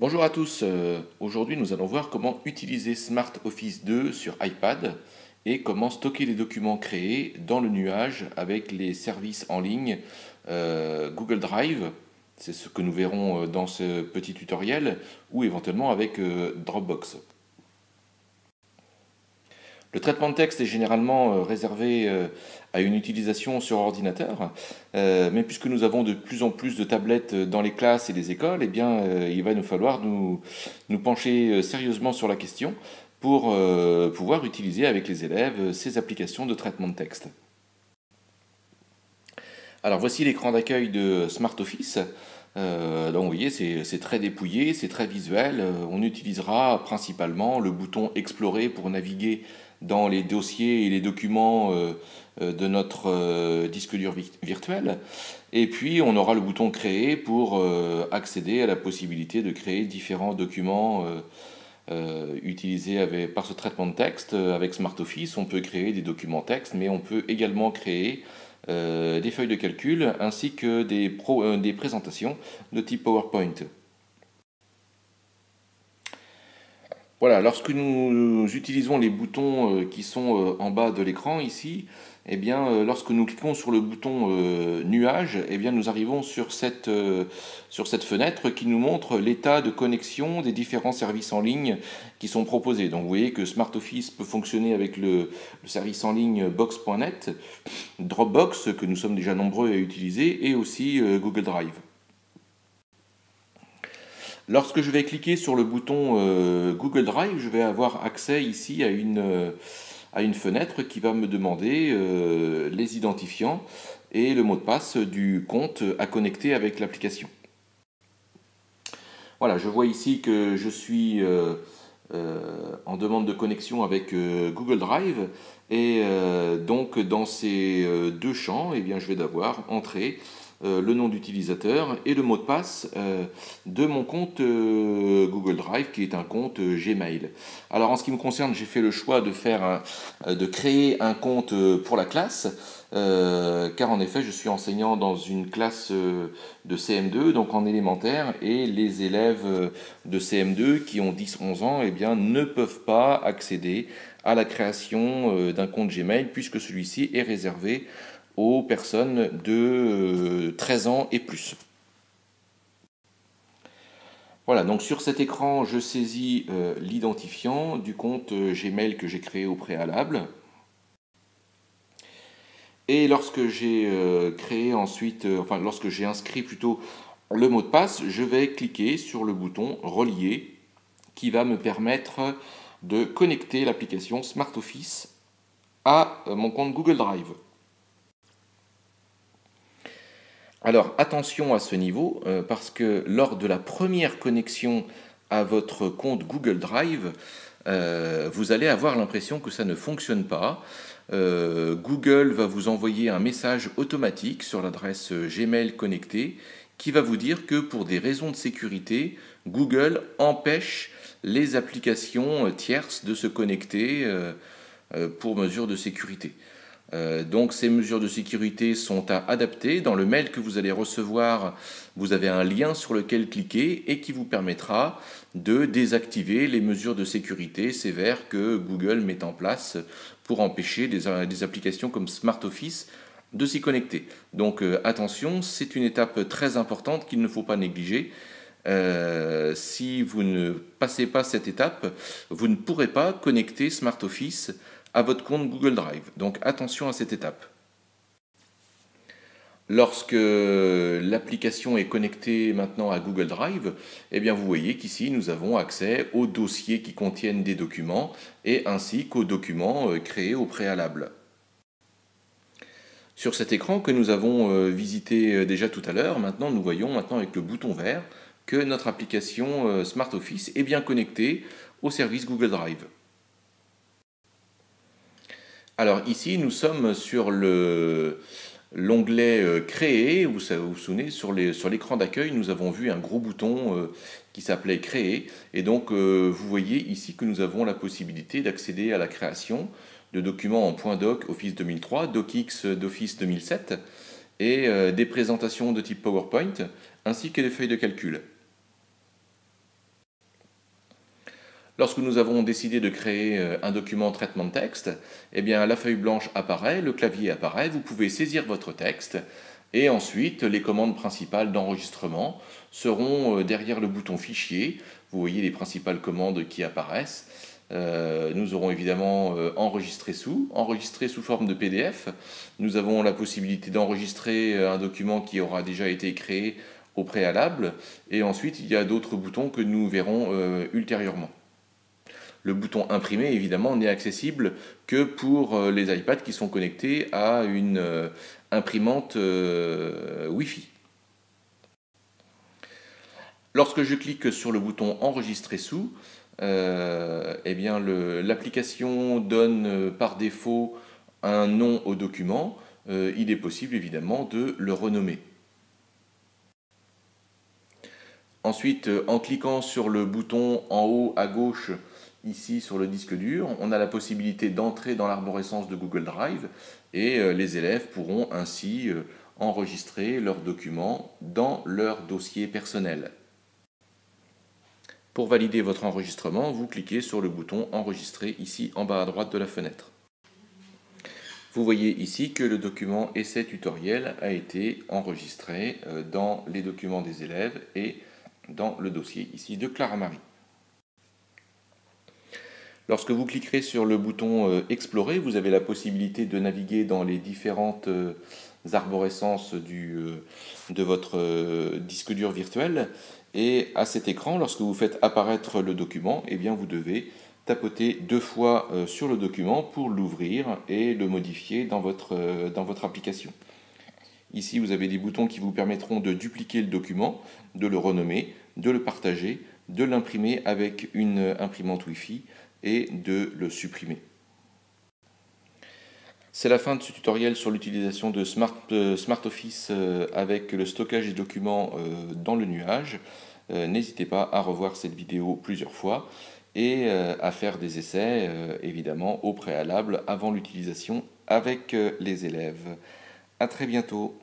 Bonjour à tous, aujourd'hui nous allons voir comment utiliser Smart Office 2 sur iPad et comment stocker les documents créés dans le nuage avec les services en ligne Google Drive, c'est ce que nous verrons dans ce petit tutoriel, ou éventuellement avec Dropbox. Le traitement de texte est généralement réservé à une utilisation sur ordinateur, mais puisque nous avons de plus en plus de tablettes dans les classes et les écoles, eh bien, il va nous falloir nous pencher sérieusement sur la question pour pouvoir utiliser avec les élèves ces applications de traitement de texte. Alors voici l'écran d'accueil de Smart Office. Donc vous voyez, c'est très dépouillé, c'est très visuel. On utilisera principalement le bouton Explorer pour naviguer dans les dossiers et les documents de notre disque dur virtuel. Et puis on aura le bouton Créer pour accéder à la possibilité de créer différents documents utilisés par ce traitement de texte. Avec Smart Office, on peut créer des documents texte, mais on peut également créer des feuilles de calcul ainsi que des présentations de type PowerPoint. Voilà, lorsque nous utilisons les boutons qui sont en bas de l'écran ici, eh bien, lorsque nous cliquons sur le bouton nuage, eh bien, nous arrivons sur cette fenêtre qui nous montre l'état de connexion des différents services en ligne qui sont proposés. Donc vous voyez que Smart Office peut fonctionner avec le service en ligne box.net, Dropbox que nous sommes déjà nombreux à utiliser et aussi Google Drive. Lorsque je vais cliquer sur le bouton Google Drive, je vais avoir accès ici à une fenêtre qui va me demander les identifiants et le mot de passe du compte à connecter avec l'application. Voilà, je vois ici que je suis en demande de connexion avec Google Drive et donc dans ces deux champs, eh bien, je vais devoir entrer le nom d'utilisateur et le mot de passe de mon compte Google Drive qui est un compte Gmail. Alors en ce qui me concerne, j'ai fait le choix de créer un compte pour la classe car en effet je suis enseignant dans une classe de CM2 donc en élémentaire et les élèves de CM2 qui ont 10-11 ans eh bien, ne peuvent pas accéder à la création d'un compte Gmail puisque celui-ci est réservé aux personnes de 13 ans et plus. Voilà, donc sur cet écran, je saisis l'identifiant du compte Gmail que j'ai créé au préalable. Et lorsque j'ai lorsque j'ai inscrit plutôt le mot de passe, je vais cliquer sur le bouton Relier qui va me permettre de connecter l'application Smart Office à mon compte Google Drive. Alors attention à ce niveau, parce que lors de la première connexion à votre compte Google Drive, vous allez avoir l'impression que ça ne fonctionne pas. Google va vous envoyer un message automatique sur l'adresse Gmail connectée qui va vous dire que pour des raisons de sécurité, Google empêche les applications tierces de se connecter pour mesure de sécurité. Donc ces mesures de sécurité sont à adapter. Dans le mail que vous allez recevoir, vous avez un lien sur lequel cliquer et qui vous permettra de désactiver les mesures de sécurité sévères que Google met en place pour empêcher des applications comme Smart Office de s'y connecter. Donc attention, c'est une étape très importante qu'il ne faut pas négliger. Si vous ne passez pas cette étape, vous ne pourrez pas connecter Smart Office à votre compte Google Drive. Donc attention à cette étape. Lorsque l'application est connectée maintenant à Google Drive, eh bien vous voyez qu'ici nous avons accès aux dossiers qui contiennent des documents et ainsi qu'aux documents créés au préalable. Sur cet écran que nous avons visité déjà tout à l'heure, maintenant nous voyons avec le bouton vert que notre application Smart Office est bien connectée au service Google Drive. Alors ici, nous sommes sur l'onglet Créer. Vous vous souvenez, sur l'écran d'accueil, nous avons vu un gros bouton qui s'appelait Créer. Et donc, vous voyez ici que nous avons la possibilité d'accéder à la création de documents en .doc Office 2003, docx d'Office 2007 et des présentations de type PowerPoint, ainsi que des feuilles de calcul. Lorsque nous avons décidé de créer un document traitement de texte, eh bien, la feuille blanche apparaît, le clavier apparaît, vous pouvez saisir votre texte et ensuite les commandes principales d'enregistrement seront derrière le bouton fichier. Vous voyez les principales commandes qui apparaissent. Nous aurons évidemment enregistrer sous forme de PDF. Nous avons la possibilité d'enregistrer un document qui aura déjà été créé au préalable et ensuite il y a d'autres boutons que nous verrons ultérieurement. Le bouton imprimer, évidemment, n'est accessible que pour les iPads qui sont connectés à une imprimante Wi-Fi. Lorsque je clique sur le bouton enregistrer sous, eh bien l'application donne par défaut un nom au document. Il est possible évidemment de le renommer. Ensuite, en cliquant sur le bouton en haut à gauche, ici sur le disque dur, on a la possibilité d'entrer dans l'arborescence de Google Drive et les élèves pourront ainsi enregistrer leurs documents dans leur dossier personnel. Pour valider votre enregistrement, vous cliquez sur le bouton enregistrer ici en bas à droite de la fenêtre. Vous voyez ici que le document essai tutoriel a été enregistré dans les documents des élèves et dans le dossier ici de Clara Marie. Lorsque vous cliquerez sur le bouton explorer, vous avez la possibilité de naviguer dans les différentes arborescences de votre disque dur virtuel. Et à cet écran, lorsque vous faites apparaître le document, eh bien vous devez tapoter 2 fois sur le document pour l'ouvrir et le modifier dans votre application. Ici, vous avez des boutons qui vous permettront de dupliquer le document, de le renommer, de le partager, de l'imprimer avec une imprimante Wi-Fi et de le supprimer. C'est la fin de ce tutoriel sur l'utilisation de SmartOffice avec le stockage des documents dans le nuage. N'hésitez pas à revoir cette vidéo plusieurs fois et à faire des essais, évidemment, au préalable avant l'utilisation avec les élèves. À très bientôt.